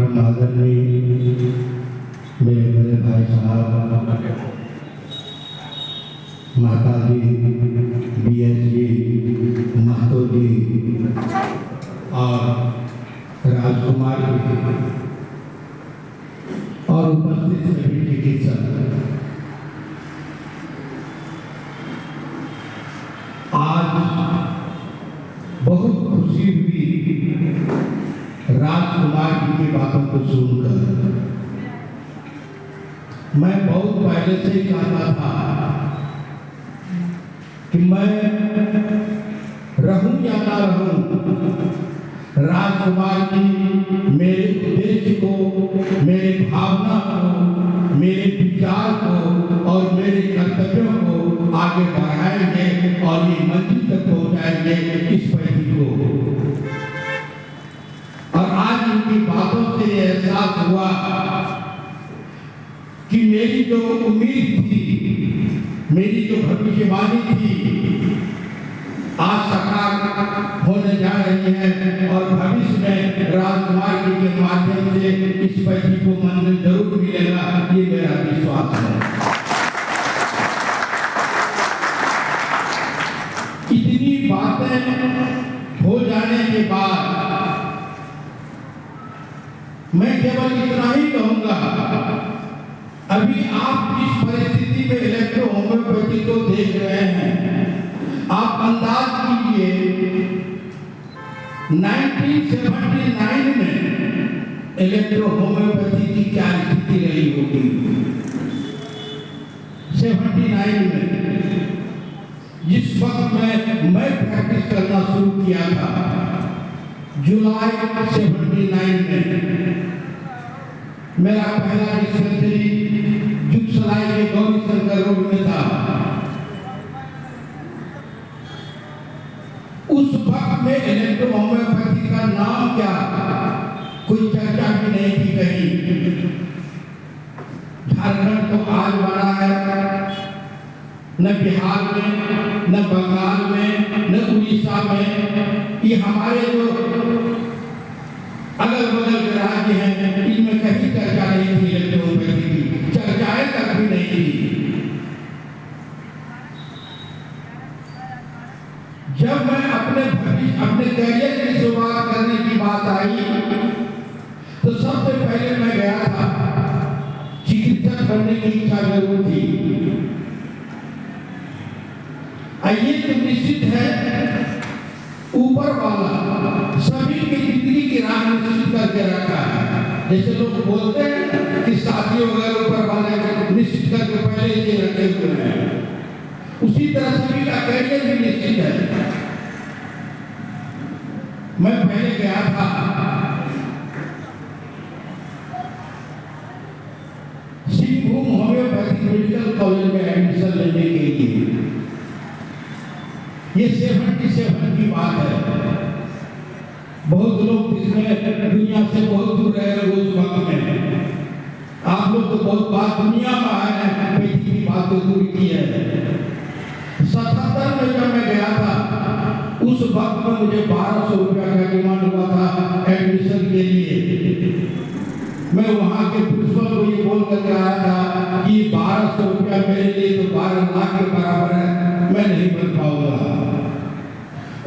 परम आदरणीय मेरे बड़े भाई साहब, माता जी, BS जी, महतो जी और राजकुमार जी और उपस्थित सभी चिकित्सक, आज बहुत खुशी हुई राजकुमार जी की बातों को सुनकर। मैं बहुत पहले से ही चाहता था कि मैं रहूं या ना रहूं, राजकुमार जी मेरे उद्देश्य को, मेरे भावना को, मेरे विचार को और मेरे कर्तव्यों को आगे बढ़ाएंगे और ये मंजिल तक पहुंचाएंगे इस पैठी को। और आज उनकी बातों से एहसास हुआ कि मेरी जो उम्मीद थी, मेरी जो भविष्यवाणी थी, आज साकार होने जा रही है और भविष्य में राजकुमार जी के माध्यम से इस पैठी को मंजिल जरूर मिलेगा, ये मेरा विश्वास है। इतनी बातें हो जाने के बाद मैं केवल इतना ही कहूंगा, अभी आप जिस परिस्थिति में इलेक्ट्रो होम्योपैथी को देख रहे हैं, आप अंदाज कीजिए 1979 में इलेक्ट्रो होम्योपैथी की क्या स्थिति रही होगी। 79 में जिस वक्त मैं प्रैक्टिस करना शुरू किया था, जुलाई 79 में मेरा पहला डिस्पेंसरी जुगसलाई के गौरी शंकर रोड में था। उस वक्त में इलेक्ट्रो होम्योपैथी का नाम क्या, कोई चर्चा भी नहीं थी कहीं। झारखंड तो आज बड़ा है, न बिहार में, न बंगाल में, न उड़ीसा में, ये हमारे जो अगल बगल के राज्य हैं, इनमें कहीं चर्चा नहीं थी इलेक्ट्रो होम्योपैथी की, चर्चाएं तक भी नहीं थी। जब मैं अपने करियर की शुरुआत करने की बात आई, तो सबसे पहले मैं गया था, चिकित्सक बनने की इच्छा जरूर थी। ये तो निश्चित है, ऊपर वाला सभी की जिंदगी की राह निश्चित करके रखा है। जैसे लोग बोलते हैं कि शादी वगैरह ऊपर वाले निश्चित करके पहले से रखे हुए हैं, उसी तरह सभी का करियर भी निश्चित है। मैं पहले गया था सिंहभूम होम्योपैथिक मेडिकल कॉलेज में एडमिशन लेने के लिए। ये 77 की बात है। बहुत लोग इसमें दुनिया से बहुत दूर रहे उस वक्त में। आप लोग तो बहुत बात दुनिया में आए हैं, पैठी की बात तो दूर की है। 77 में जब मैं गया था, उस वक्त में मुझे 1200 रुपया का डिमांड हुआ था एडमिशन के लिए। मैं वहाँ के प्रिंसिपल को ये बोल कर आया था कि 1200 रुपया मेरे लिए तो 12 लाख के बराबर है, मैं नहीं बन पाऊंगा।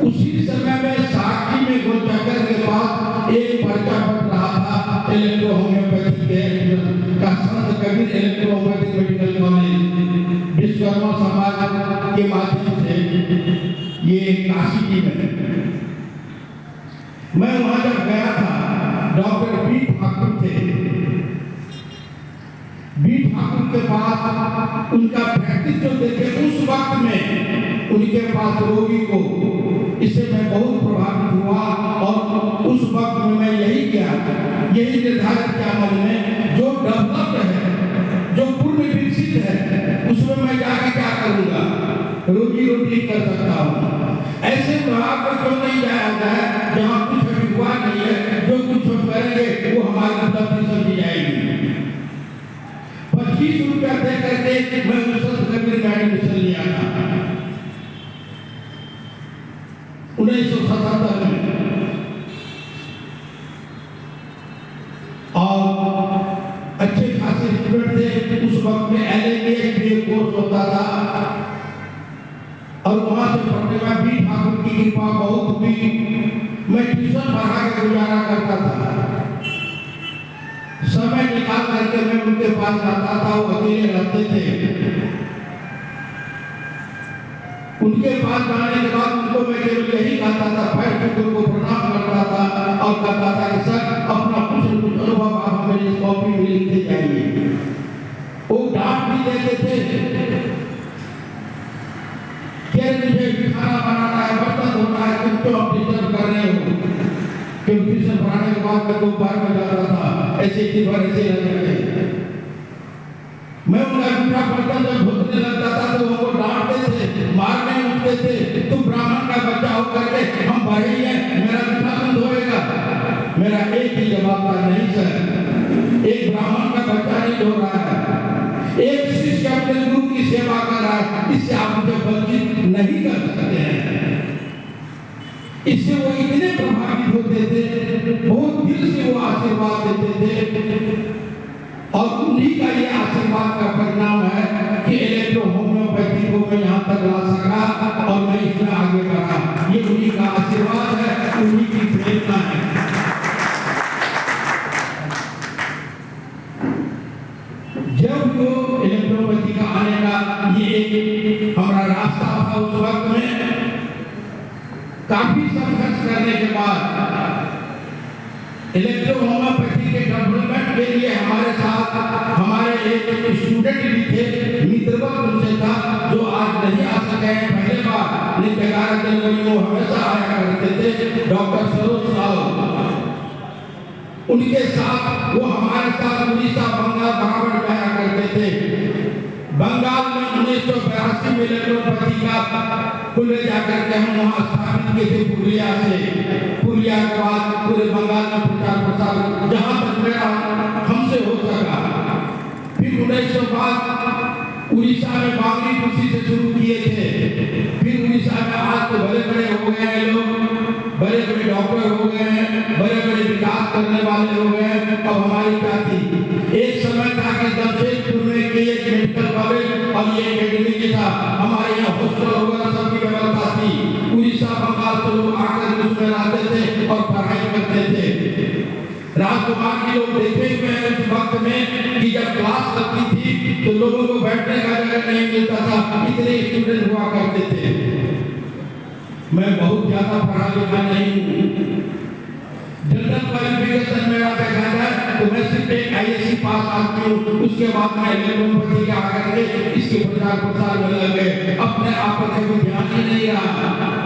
उसी समय में साक्षी में गोलचक्कर के पास एक पर्चा बन रहा था इलेक्ट्रो होम्योपैथी का, संत Kabir electro homeopathic medical college Vishwakarma समाज के माध्यम से, ये काशी की में। मैं वहां जब गया था, डॉक्टर बी ठाकुर थे। बी ठाकुर के पास उनका प्रैक्टिस जो देखे, उस वक्त में उनके पास रोगी को, इससे मैं बहुत प्रभावित हुआ और उस वक्त में मैं यही किया, यही निर्धारित किया मन में, जो डेवलप्ड है, जो पूर्ण विकसित है, उसमें मैं जाके क्या करूंगा, रोजी रोटी कर सकता हूँ। ऐसे भाव को क्यों नहीं जाया जाए जहाँ कुछ अभी हुआ नहीं है, जो कुछ हम करेंगे वो हमारी उपलब्धि समझी जाएगी। 25 रुपया दे करके मैं उस संत कबीर में एडमिशन लिया था 1977 में। और अच्छे खासे स्टूडेंट थे। उस वक्त में LLB कोर्स होता था और वहां से पढ़ने में भी ठाकुर की कृपा बहुत हुई। मैं ट्यूशन पढ़ा के गुजारा करता था। समय निकाल करके मैं उनके पास जाता था, वो अकेले रहते थे। उनके पास जाने के बाद उनको मैं केवल यही कहता था, बैठ के उनको प्रणाम करता था और कहता था कि सर अपना कुछ अनुभव आप मेरी कॉपी में लिखते जाइए। वो डांट भी देते थे कि मुझे खाना बनाना है, बर्तन धोना है, तुम क्यों डिस्टर्ब कर रहे हो? क्योंकि ट्यूशन पढ़ाने के बाद मैं दोपहर में जाता था, ऐसे की बार ऐसे लगे। मैं उनका जूठा बर्तन जब धोने लगता था तो वो डांटते थे, मारने उठते थे, तुम ब्राह्मण का बच्चा हो करके हम भाई हैं, मेरा जूठा तुम धोएगा? मेरा एक ही जवाब था, नहीं सर, एक ब्राह्मण का बच्चा नहीं धो रहा है, एक शिष्य अपने गुरु की सेवा कर रहा है, इससे आप मुझे वंचित नहीं कर सकते हैं। इससे वो इतने प्रभावित होते थे, बहुत दिल से वो आशीर्वाद देते थे और उन्हीं का ये आशीर्वाद का परिणाम है कि इलेक्ट्रो होम्योपैथी को मैं यहाँ तक ला सका और मैं इसमें आगे बढ़ा। ये उन्हीं का आशीर्वाद है, उन्हीं की प्रेरणा है। जब वो इलेक्ट्रोपैथी का आने का ये एक हमारा रास्ता था, उस वक्त में काफी संघर्ष करने के बाद इलेक्ट्रो होम्योपैथी के डेवलपमेंट के लिए हमारे साथ हमारे एक स्टूडेंट भी थे, मित्रवत उनसे था, जो आज नहीं आ सके हैं। पहले बार लेकिन 11 जनवरी को हमेशा आया करते थे, डॉक्टर सरोज साहब। उनके साथ वो हमारे साथ उड़ीसा बंगाल बराबर जाया करते थे। बंगाल में 1982 में इलेक्ट्रोपैथी का खुले जाकर के हम वहाँ स्थापित किए थे पुरुलिया से। पुरुलिया के बाद पूरे बंगाल में प्रचार प्रसार जहाँ तक मेरा हमसे हो सका। फिर 1905 उड़ीसा में बावरी कृषि से शुरू किए थे। फिर उड़ीसा में आज तो बड़े बड़े हो गए हैं लोग, बड़े बड़े डॉक्टर हो गए हैं, बड़े बड़े विकास करने वाले हो गए हैं। अब हमारी क्या थी, एक समय था कि जमशेदपुर में एक मेडिकल कॉलेज और ये एकेडमी था, हमारे यहाँ हॉस्टल वगैरह सब की व्यवस्था थी। उड़ीसा बंगाल से लोग आकर उसमें रहते थे और पढ़ाई करते थे। राजकुमार जी लोग देखे हुए हैं उस वक्त में कि जब क्लास लगती थी तो लोगों को बैठने का जगह नहीं मिलता था, इतने स्टूडेंट हुआ करते थे। मैं बहुत ज्यादा पढ़ा लिखा नहीं हूँ, जनरल क्वालिफिकेशन मेरा देखा जाए तो मैं सिर्फ एक ISC पास आदमी हूँ। उसके बाद मैं इलेक्ट्रोपैथी के आकर के इसके प्रचार प्रसार में लग गए, अपने आप पर कोई ध्यान ही नहीं रहा।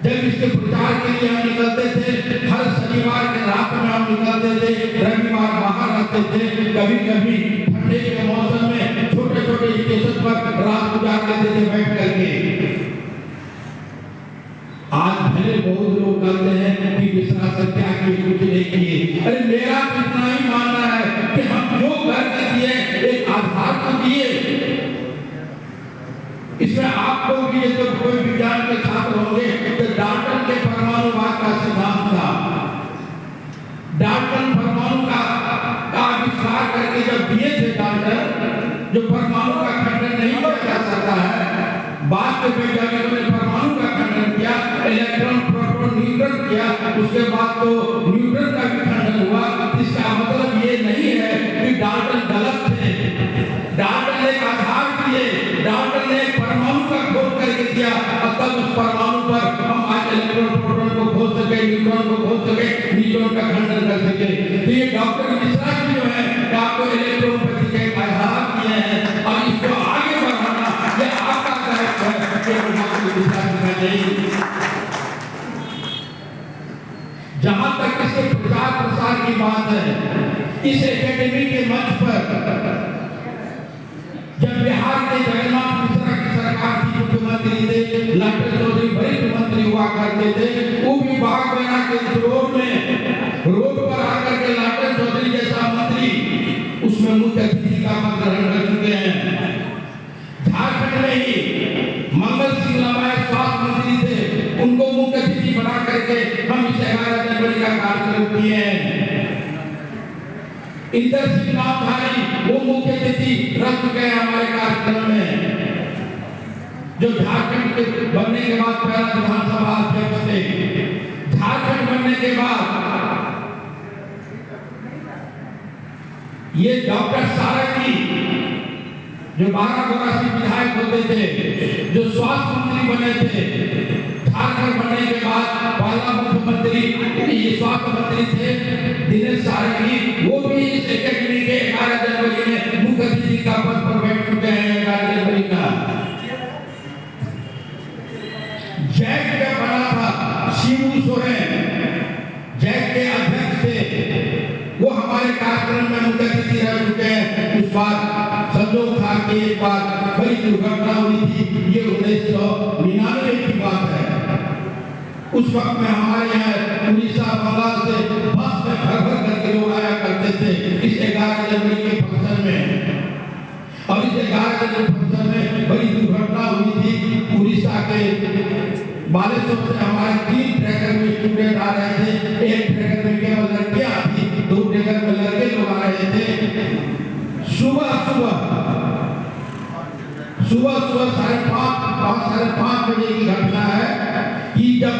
जब इसके प्रचार के लिए हम निकलते थे, हर शनिवार के रात में हम निकलते थे, रविवार बाहर रहते थे। कभी कभी ठंडे के मौसम में छोटे छोटे स्टेशन पर रात गुजार लेते थे बैठ करके। आज भले बहुत लोग कहते हैं कि मिश्रा सर क्या किए, कुछ नहीं किए। अरे मेरा इतना ही मानना है कि हम जो कर दिए एक आधार तो दिए। इसमें आपको भी तो कोई विज्ञान के छात्र होंगे तो डाल्टन के परमाणुवाद का सिद्धांत था। डाल्टन परमाणु का आविष्कार करके जब दिए थे डाल्टन, जो परमाणु का खंडन नहीं किया जा सकता है, बाद के वैज्ञानिकों ने परमाणु का खंडन किया, इलेक्ट्रॉन प्रोटॉन न्यूट्रॉन किया, उसके बाद तो न्यूट्रॉन का भी खंडन हुआ। इसका मतलब ये नहीं है कि डाल्टन गलत थे। डाल्टन ने एक आधार दिए, डाल्टन ने परमाणु का खोज करके दिया, और तब उस परमाणु पर हम आज इलेक्ट्रॉन प्रोटॉन को खोज सके, न्यूट्रॉन को खोज सके, न्यूट्रॉन का खंडन कर सके। तो ये डॉक्टर मिश्रा जी जो है आपको इलेक्ट्रोपैथी के आधार दिए हैं और इसको आगे बढ़ाना ये आपका दायित्व है। जहां तक इसके प्रचार प्रसार की बात है, इस एकेडमी के मंच पर जब बिहार के जगन्नाथ मिश्रा की सरकार थी, मुख्यमंत्री थे, लालटेन चौधरी वरिष्ठ मंत्री हुआ करते थे, वो भी बागबाना के रोड पर आकर के लालटेन चौधरी जैसा मंत्री उसमें मुख्य अतिथि का पद ग्रहण कर चुके हैं। झारखंड में ही मंगल सिंह लंबाई स्वास्थ्य मंत्री थे, उनको मुख्य अतिथि बना करके हम इस 11 जनवरी का कार्यक्रम किए हैं। इंदर सिंह नामधारी वो मुख्य अतिथि रह चुके हैं हमारे कार्यक्रम में, जो झारखंड के बनने के बाद पहला विधानसभा अध्यक्ष थे। झारखंड बनने के बाद ये डॉक्टर सारंगी जो 12 विधायक होते थे, जो स्वास्थ्य मंत्री बने थे, झारखंड बनने के बाद पहला मुख्यमंत्री ये स्वास्थ्य मंत्री थे दिनेश सारंगी, वो भी इस एकेडमी के 11 जनवरी में मुख्य अतिथि का पद पर बैठ चुके हैं। 11 जनवरी का जैक का बना था शिबू सोरेन, जैक के अध्यक्ष थे, वो हमारे कार्यक्रम में मुख्य अतिथि रह चुके हैं। उस बार संजोग था कि एक बार बड़ी दुर्घटना हुई थी, ये 1999 की बात है। उस वक्त में हमारे यहाँ उड़ीसा बंगाल से बस में भर भर करके लोग आया करते थे इस 11 जनवरी के फंक्शन में, और इस 11 जनवरी फंक्शन में बड़ी दुर्घटना हुई थी। उड़ीसा के बालेश्वर से हमारे 3 ट्रैकर में स्टूडेंट आ रहे थे, एक ट्रैकर में केवल लड़कियां थी, 2 ट्रैकर में लड़के लोग आ रहे थे। सुबह 5:30 बजे की घटना है कि जब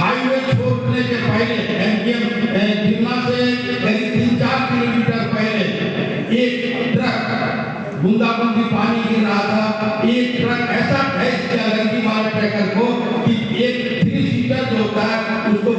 हाईवे छोड़ने के पहले जिन्ना से करीब 3-4 किलोमीटर पहले एक ट्रक बूंदाबूंदी पानी गिर रहा था, एक ट्रक ऐसा ठेस किया लड़की वाले ट्रैकर को कि एक 3 सीटर जो होता है उसको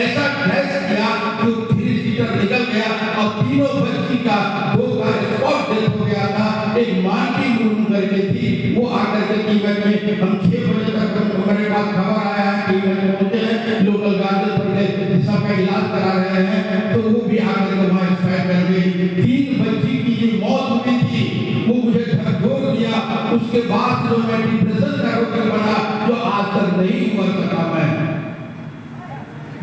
ऐसा ठेस किया कि 3 सीटर निकल गया और तीनों बच्ची का 2 का स्पॉट डेथ हो गया था। एक मानवी मुर्मू करके थी, वो आकर के टीमर में हम 6 बजे तक हमारे पास खबर आया है, टीमर में पहुंचे हैं, लोकल गार्डन पर गए, सबका इलाज करा रहे हैं, तो वो भी आकर के वहाँ एक्सपायर कर गई। 3 बच्ची की जो मौत हुई थी वो मुझे झकझोर दिया। उसके बाद जो मैं डिप्रेशन का रोगी बना, जो आज तक नहीं उबर सका मैं,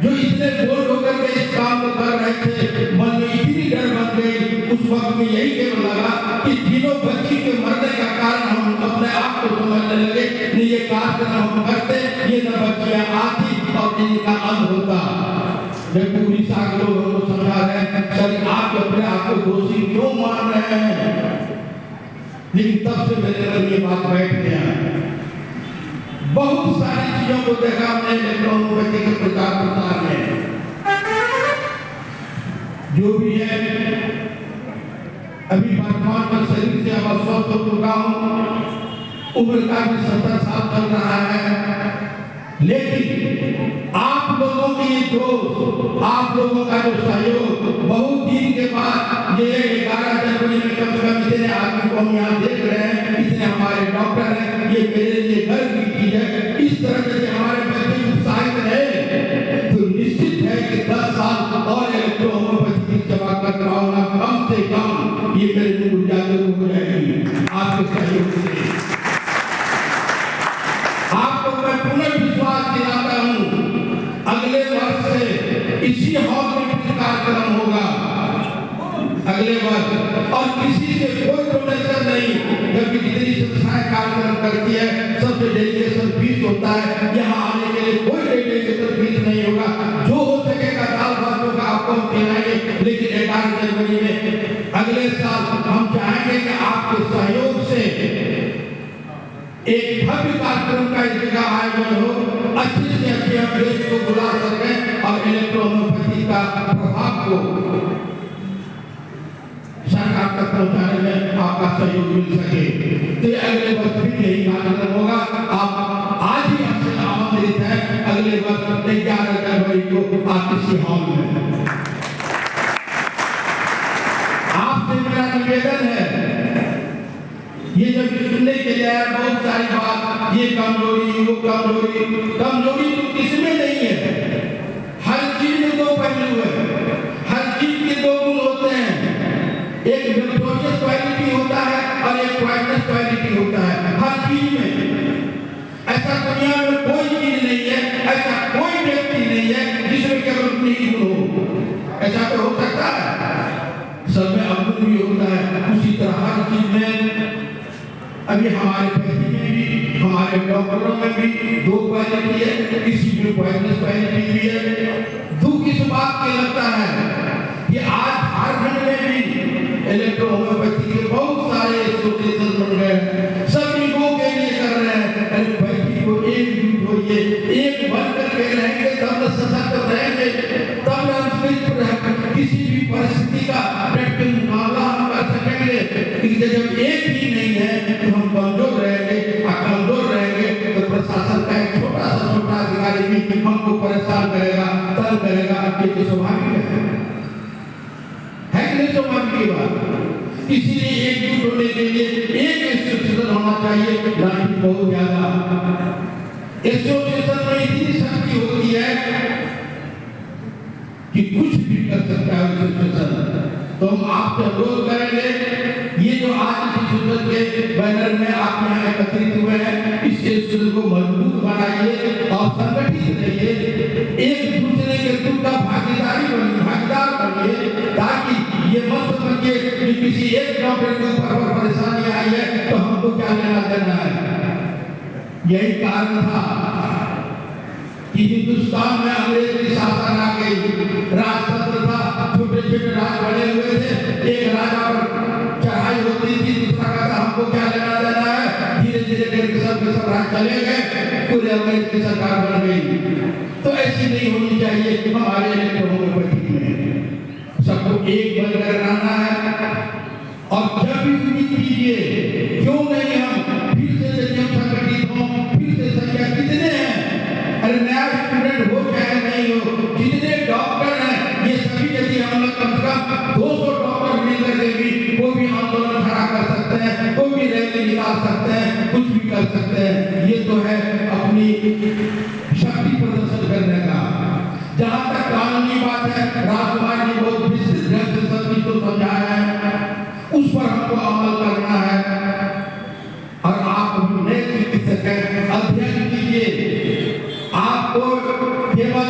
जो इतने बोल्ड होकर के इस काम को कर रहे थे, मन में इतनी डर बन गई। उस वक्त में यही केवल लगा कि तीनों बच्ची के मरने का कारण हम अपने आप को समझने लगे, नहीं ये कार्यक्रम हम करते, ये न बच्चियां आती और इनका अंत होता। जब उड़ीसा के लोग हमको समझा रहे हैं, सर आप अपने आप को दोषी क्यों मान रहे हैं, लेकिन तब से मेरे मन ये बात बैठ गया। बहुत सारी चीजों को देखा हमने इलेक्ट्रोनोपैथी के प्रचार प्रसार में, जो भी है अभी वर्तमान में शरीर से अब अस्वस्थ हो चुका हूँ, उम्र का भी 70 साल चल रहा है, लेकिन आप लोगों की ये दोस्त, आप लोगों का जो सहयोग, बहुत दिन के बाद ये 11 जनवरी में कम से कम इतने आदमी को हम यहाँ देख रहे हैं, इतने हमारे डॉक्टर हैं, ये मेरे लिए गर्व की चीज है। इस तरह से हमारे बच्चे उत्साहित रहे तो निश्चित है कि 10 साल और इलेक्ट्रोहोमियोपैथी की सेवा कर पाऊंगा, कम से कम ये मेरे लिए ऊर्जा जरूर हो जाएगी आपके सहयोग से। आपको मैं पुनः विश्वास दिलाता हूँ, अगले वर्ष से इसी हॉल में कार्यक्रम होगा, अगले वर्ष, और किसी से कोई डोनेशन नहीं, क्योंकि जितनी संस्थाएं कार्यक्रम करती है सबसे डेलीगेशन फीस होता है, यहाँ आने के लिए कोई डेलीगेशन फीस नहीं होगा, जो हो सकेगा दाल भात होगा आपको हम खिलाएंगे। लेकिन 11 जनवरी में अगले साल हम चाहेंगे कि आपके सहयोग से एक भव्य कार्यक्रम का इस जगह आयोजन हो, अच्छे से अच्छे हम देश को बुला सकें और इलेक्ट्रोहोमियोपैथी का प्रभाव को सरकार तक पहुंचाने में आपका सहयोग मिल सके। तो अगले वर्ष भी यही कार्यक्रम होगा। आप आज ही आपसे आमंत्रित हैं अगले वर्ष 11 जनवरी को आप इसी हॉल में। आपसे मेरा निवेदन है, ये जब सुनने के लिए आया बहुत सारी बात, ये कमजोरी वो कमजोरी, कमजोरी तो किसमें नहीं है, हर चीज में 2 पहलू है, हर चीज के 2 गुण होते हैं, एक विक्टोरियस क्वालिटी होता है और एक क्वाइटनेस क्वालिटी होता है हर चीज में। ऐसा दुनिया में कोई चीज नहीं है, ऐसा कोई व्यक्ति नहीं है जिसमें केवल उतनी ही गुण हो, ऐसा तो हो सकता है, सब में अवगुण भी होता है। उसी तरह हर चीज में अभी हमारे पैथी में भी, हमारे डॉक्टरों में भी 2 क्वालिटी है, किसी में क्वाइटनेस क्वालिटी भी है। दुख इस बात की लगता है कि आज झारखंड में भी भी परिस्थिति का डट के मुकाबला हम कर सकेंगे। क्योंकि जब एक ही नहीं है तो हम कमजोर रहेंगे, कमजोर रहेंगे तो प्रशासन का एक छोटा अधिकारी भी हमको परेशान करेगा, तंग करेगा। ये तो स्वाभाविक है कि नहीं स्वाभाविक की बात। इसीलिए एकजुट होने के लिए एक एसोसिएशन होना चाहिए, लाठी बहुत ज्यादा। एसोसिएशन में इतनी शक्ति होती है कि कुछ भी कर सकता है एसोसिएशन। तो हम आपसे अनुरोध करेंगे, ये जो आज एसोसिएशन के बैनर में आप यहाँ एकत्रित हुए हैं, इस एसोसिएशन को मजबूत बनाइए और संगठित रहिए, एक दूसरे के दुख का भागीदार बनिए, ताकि ये मत समझिए कि किसी एक डॉक्टर के ऊपर परेशानी आई है तो हमको क्या लेना देना है। यही कारण था कि हिंदुस्तान में अंग्रेज की शासन आ गई, राजतंत्र था, छोटे छोटे राज बने हुए थे, एक राजा पर चढ़ाई होती थी, दूसरा कहता हमको क्या लेना देना है। धीरे धीरे करके सब राज चले गए, पूरे अंग्रेज की सरकार बन गई। तो ऐसी नहीं होनी चाहिए कि हमारे होम्योपैथी में सबको एक बनकर रहना है। और जब भी उम्मीद कीजिए, क्यों नहीं हम फिर से संगठित हों, फिर से संख्या कितने हैं, अरे नया स्टूडेंट हो चाहे नहीं हो, जितने डॉक्टर हैं ये सभी यदि हम लोग कम से कम 200 डॉक्टर मिलकर के भी कोई भी आंदोलन खड़ा कर सकते हैं, कोई भी रैली निकाल सकते हैं, कुछ भी कर सकते हैं। ये तो है अपनी शक्ति प्रदर्शन करने का। जहां तक कानूनी बात है, राजकुमार जी बहुत विस्तृत ढंग से सब चीज को समझाया है, उस पर हमको अमल करना है। और आप नए चिकित्सक हैं, अध्ययन कीजिए। आपको केवल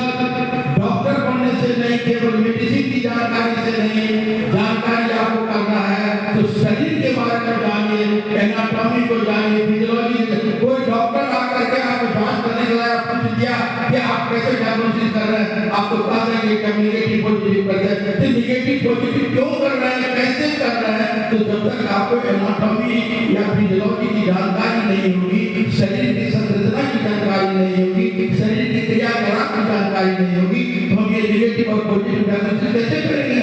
डॉक्टर बनने से नहीं, केवल मेडिसिन की जानकारी से नहीं, जानकारी आपको करना है तो शरीर के बारे में जानिए, एनाटॉमी को जानिए, फिजियोलॉजी। कोई डॉक्टर आकर के आपको जांच करने के लिए पूछ दिया कि आप कैसे डायग्नोसिस कर रहे हैं, आपको बता देंगे कि नेगेटिव पॉजिटिव करते हैं। तो नेगेटिव पॉजिटिव क्यों कर रहे हैं, कैसे कर रहे हैं, तो जब तक आपको एनाटॉमी या फिजियोलॉजी की जानकारी नहीं होगी, शरीर की संरचना की जानकारी नहीं होगी, शरीर की क्रियाकलाप की जानकारी नहीं होगी, तो हम ये नेगेटिव और पॉजिटिव डायग्नोसिस कैसे करेंगे।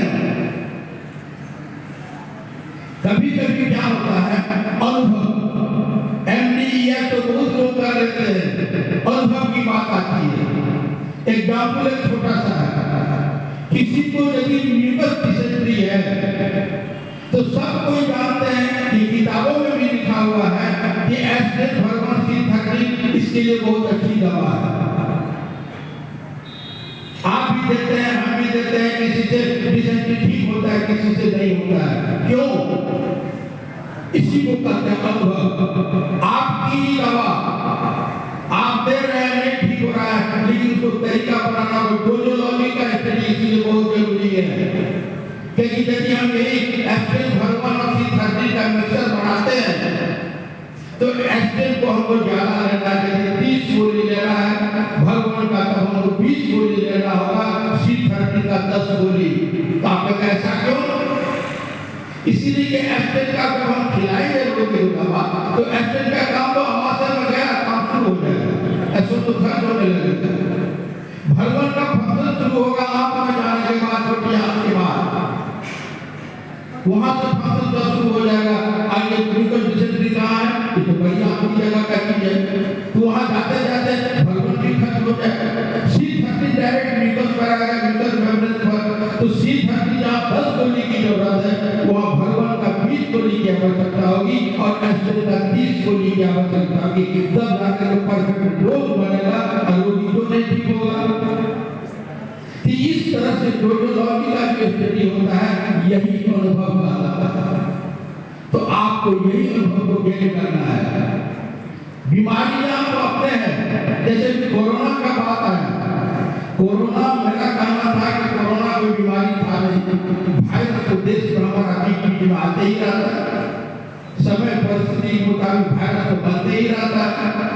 कभी कभी क्या होता है, अनुभव एमडीएस तो बहुत लोग कर लेते हैं, अनुभव की बात आती है। एग्जाम्पल एक छोटा सा है, किसी को यदि म्यूकस डिसेंट्री है तो सब कोई जानते हैं कि किताबों में भी लिखा हुआ है कि C30 इसके लिए बहुत अच्छी दवा है। आप भी देते हैं, हम भी देते हैं, किसी से डिसेंट्री ठीक होता है, किसी से नहीं होता है। क्यों? इसी को कहते हैं अनुभव। आपकी दवा आप दे रहे हैं, नहीं ठीक हो रहा है, लेकिन उसको तरीका बनाना हो, डोजोलॉजी का स्टडी इसलिए बहुत जरूरी है। क्योंकि यदि हम यही एस्पिरिन, भगवान और C30 का मिक्सचर बनाते हैं तो एस्पिरिन को हमको ज्यादा लेना चाहिए, 30 गोली लेना है, भगवान का तो हमको 20 गोली लेना होगा, C30 का 10 गोली। तो आपका ऐसा क्यों? इसीलिए कि एस्पिरिन का जब हम खिलाएंगे रोगी को दवा तो एस्पिरिन का काम तो आमाशय में गया, काम शुरू हो जाएगा, ऐसा तो खर्च होने लगेगा। भगवान का फंक्शन शुरू होगा आंख में जाने के बाद, छोटी आंख के बाद, वहां से फंक्शन शुरू हो जाएगा। आगे म्यूकस डिसेंट्री कहाँ है, ये तो बढ़िया अपनी जगह का चीज है, तो वहां जाते जाते भगवान भी खत्म हो जाएगा। C30 डायरेक्ट म्यूकस पर आएगा, म्यूकस मेम्ब्रेन पर, तो C30 जहाँ 10 गोली की जरूरत है वहाँ भगवान का 20 गोली की आवश्यकता होगी और एस्पिरिन का 30 गोली की आवश्यकता होगी। तब जाकर परफेक्ट डोज बनेगा और रोगी को नहीं ठीक होगा। इस तरह से डोजोलॉजी का जो स्टडी होता है, यही अनुभव कहलाता है। तो आपको यही अनुभव को गेन करना है। बीमारियां तो अपने हैं, जैसे कोरोना का बात है, कोरोना मेरा कहना था कि कोरोना कोई बीमारी था नहीं, वायरस तो देश पर हमारा बीच में आते ही रहता है, समय परिस्थिति के मुताबिक वायरस तो बनते ही रहता है।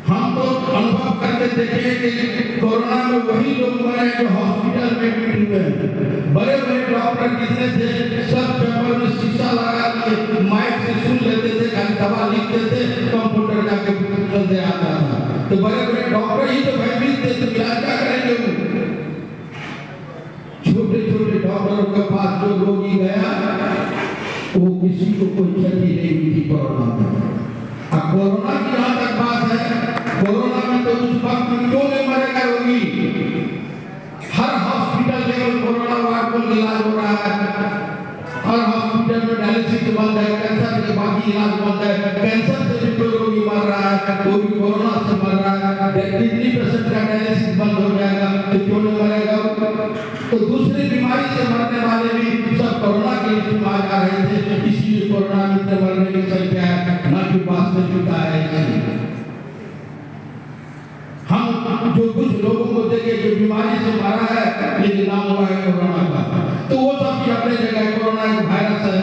हम तो अनुभव करके देखे कि कोरोना में वही लोग मरे जो हॉस्पिटल में एडमिट हुए। बड़े बड़े डॉक्टर कितने थे, सब चैम्बर में शीशा लगा के माइक से सुन लेते थे, खाली दवा लिखते थे, कंप्यूटर जाके दे आता था। तो बड़े बड़े डॉक्टर ही तो भयभीत थे, तो इलाज क्या करेंगे वो? किसी को कोई क्षति नहीं हुई थी कोरोना में। अब कोरोना की जहां तक बात है, कोरोना में तो उस वक्त में क्यों नहीं मरेगा रोगी? हर हॉस्पिटल में कोरोना वार्ड को इलाज हो रहा है, हर हॉस्पिटल में डायलिसिस बंद है, कैंसर के बाकी इलाज बंद है, कैंसर से भी कोई रोगी मर रहा है, वो भी कोरोना से मर रहा है। किडनी पेशेंट का डायलिसिस बंद हो जाएगा तो क्यों नहीं मरेगा? तो दूसरी बीमारी से मरने वाले भी सब कोरोना के लिए आ जा रहे थे, इसलिए कोरोना में मरने की संख्या न कि बात से जुटा है। हम जो कुछ लोगों को देखे जो बीमारी से मरा है, लेकिन नाम हुआ है कोरोना का, तो वो सब भी अपने जगह कोरोना एक वायरस है,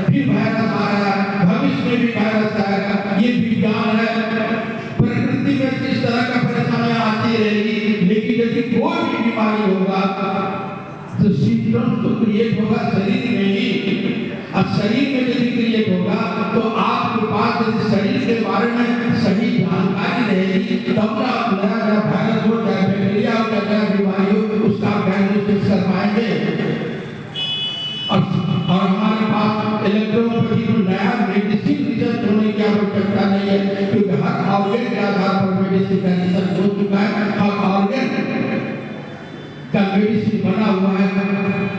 फिर वायरस आ रहा है, भविष्य में भी वायरस आएगा। ये विज्ञान है, प्रकृति में किस तरह का परेशानियां आती रहेगी, लेकिन यदि कोई भी बीमारी होगा तो सिम्टम्स तो क्रिएट होगा शरीर में ही। अब शरीर में यदि क्रिएट होगा तो आपके पास यदि शरीर के बारे में सही जानकारी रहेगी, तब ना नया वायरस हो चाहे बैक्टीरिया हो चाहे नया बीमारी हो, उसका डायग्नोसिस कर पाएंगे। और हमारे पास इलेक्ट्रोपैथी को नया मेडिसिन रिसर्च होने की आवश्यकता नहीं है, क्योंकि हर ऑर्गन के आधार पर मेडिसिन का रिसर्च हो चुका है, हर ऑर्गन का मेडिसिन बना हुआ है।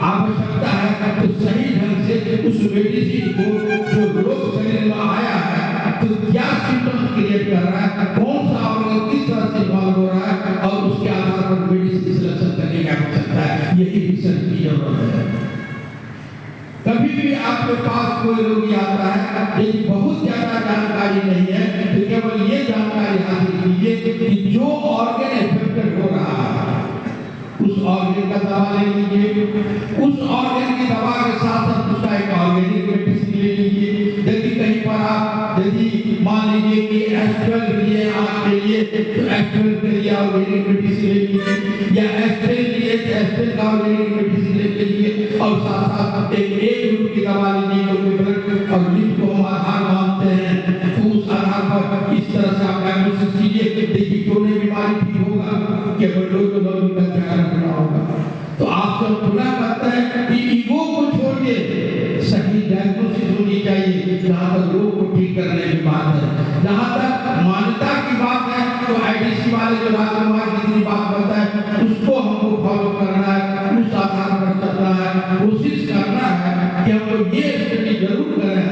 आवश्यकता है तो सही ढंग से उस मेडिसिन को जो रोग शरीर में आया है तो क्या सिम्टम्स क्रिएट कर रहा है, कौन सा ऑर्गन किस तरह से इन्वॉल्व हो रहा है, और उसके आधार पर मेडिसिन सिलेक्शन करने की आवश्यकता है। यही रिसर्च की जरूरत है। कभी भी आपके पास कोई रोगी आता है, यदि बहुत ज्यादा जानकारी नहीं है तो केवल ये जानकारी हासिल कीजिए कि जो ऑर्गन इफेक्टेड हो रहा है उस ऑर्गन का दवा ले लीजिए, उस ऑर्गन की दवा के साथ साथ उसका एक ऑर्गेनिक मेडिसिन ले लीजिए। यदि कहीं पर आप यदि मान लीजिए कि एस्ट्रल लिए आपके लिए तो एस्ट्रल के लिए ऑर्गेनिक मेडिसिन ले लीजिए, या एस्ट्रल लिए तो एस्ट्रल का ऑर्गेनिक मेडिसिन ले लीजिए, और साथ साथ एक ग्रुप की दवा लीजिए क्योंकि ब्लड और लिंफ को हम आधार मानते हैं, तो उस आधार पर इस तरह से आप डायग्नोसिस कीजिए। देखिए क्यों नहीं बीमारी ठीक होगा, केवल लोग का ध्यान रखना होगा। तो आप सब पुनः कहते हैं कि ईगो को छोड़िए, सही डायग्नोसिस होनी चाहिए। जहाँ तक रोग को ठीक करने की बात है, जहाँ तक मान्यता की बात है, तो आईडीसी वाले जो राजकुमार जितनी बात बताए उसको हमको फॉलो करना है, उस आधार पर चलना है, कोशिश करना है कि हम लोग ये स्टडी जरूर करें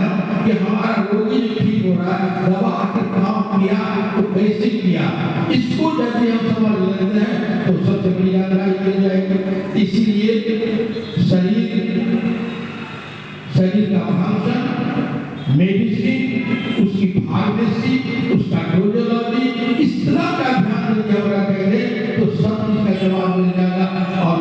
कि हमारा रोगी जो ठीक हो रहा है दवा आखिर काम किया तो कैसे किया, इसको जब हम समझ लेते हैं तो सबसे बड़ी जानकारी मिल जाएगी। इसीलिए शरीर का फंक्शन, मेडिसिन, उसकी फार्मेसी, उसका डोजोलॉजी, इस तरह का ध्यान यदि हम रखेंगे तो सब चीज का जवाब मिल जाएगा। और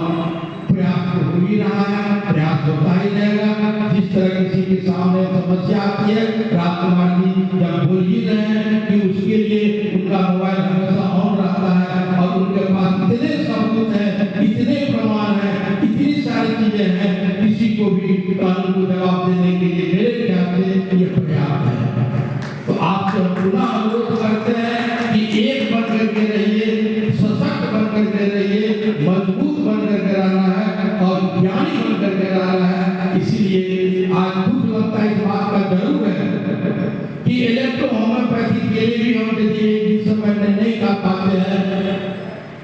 प्रयास तो हो ही रहा है, प्रयास होता ही रहेगा। जिस तरह किसी के सामने समस्या आती है, राजकुमार जी जब बोल ही रहे हैं कि उसके लिए उनका मोबाइल हमेशा ऑन रहता है और उनके पास इतने सबूत हैं, इतने प्रमाण हैं, इतनी सारी चीजें हैं, किसी को भी कानून को जवाब देने के लिए मेरे ख्याल से ये पर्याप्त है। तो आपसे पुनः अनुरोध करते हैं कि एक बन करके रहिए, सशक्त बन करके रहिए, मजबूत बन करके रहना है और ज्ञानी बन करके रहना है। इसीलिए आज दुख लगता है इस बात का जरूर है कि इलेक्ट्रो होम्योपैथी के लिए भी हम यदि एक दिन समय नहीं कर पाते हैं,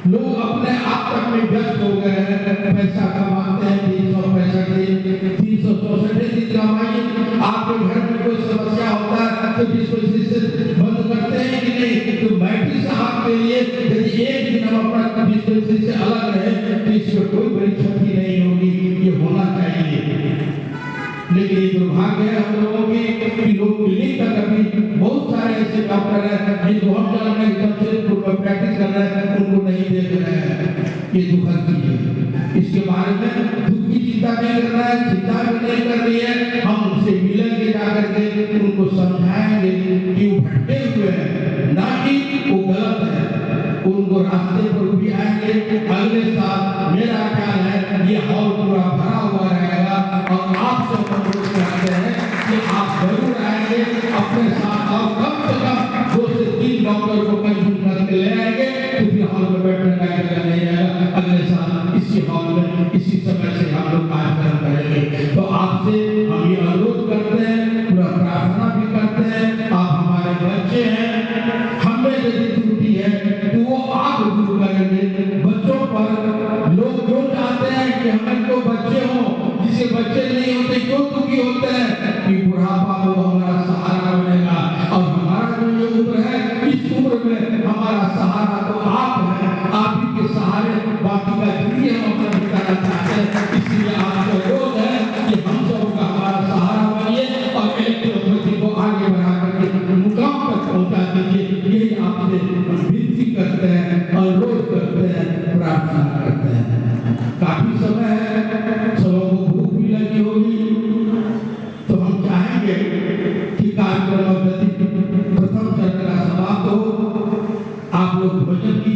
लोग अपने आप तक में व्यस्त हो गए हैं, पैसा कमाते हैं 365 दिन 364 दिन कमाइए। आपके घर में कोई समस्या होता है तो डिस्पेंसरी बंद करते हैं कि नहीं, तो बैटरी साहब के लिए यदि एक दिन हम अपना डिस्पेंसरी से अलग रहे तो इसमें कोई बड़ी क्षति नहीं होगी, ये होना चाहिए। लेकिन ये दुर्भाग्य है हम लोगों की कि लोग क्लिनिक तक अभी बहुत सारे ऐसे डॉक्टर हैं जिनको हम जान रहे हैं से प्रैक्टिस कर रहे हैं, उनको नहीं देख रहे हैं। ये दुखद चीज है, इसके बारे में दुख की चिंता नहीं कर रहा है, चिंता भी नहीं कर रही है। हम उनसे मिलेंगे जाकर के उनको समझाएंगे कि वो भटके हुए हैं, ना कि वो गलत है, उनको रास्ते पर भी आएंगे। अगले साल मेरा ख्याल है ये हॉल पूरा भरा हुआ रहेगा और आप सब अनुरोध करते हैं कि आप जरूर आएंगे अपने साथ, और कम से कम 2 से 3 डॉक्टर को कंसल्ट करके ले आएंगे, तो फिर हॉल में बैठने का जगह नहीं आएगा। अगले साल इसी हॉल में इसी समय से हम लोग कार्यक्रम करेंगे। तो आपसे हम ये अनुरोध करते हैं हमें तो बच्चे हों, जिसे बच्चे नहीं होते क्यों दुखी होते हैं कि बुढ़ापा वो हमारा सहारा बनेगा। और हमारा जो ये उम्र है, इस उम्र में हमारा सहारा तो आप हैं, आप ही के सहारे बाकी का जिंदगी हम अपना बिताना चाहते हैं। इसलिए आपको अनुरोध है कि हम सबका हमारा सहारा बनिए और इलेक्ट्रोपैथी को आगे बढ़ा करके मुकाम तक पहुंचा दीजिए। यही आपसे विनती करते हैं, अनुरोध करते हैं, प्रार्थना करते हैं। काफी समय है, सबों को भूख भी लगी होगी, तो हम चाहेंगे कि कार्यक्रम प्रथम चरण का समाप्त हो, आप लोग भोजन की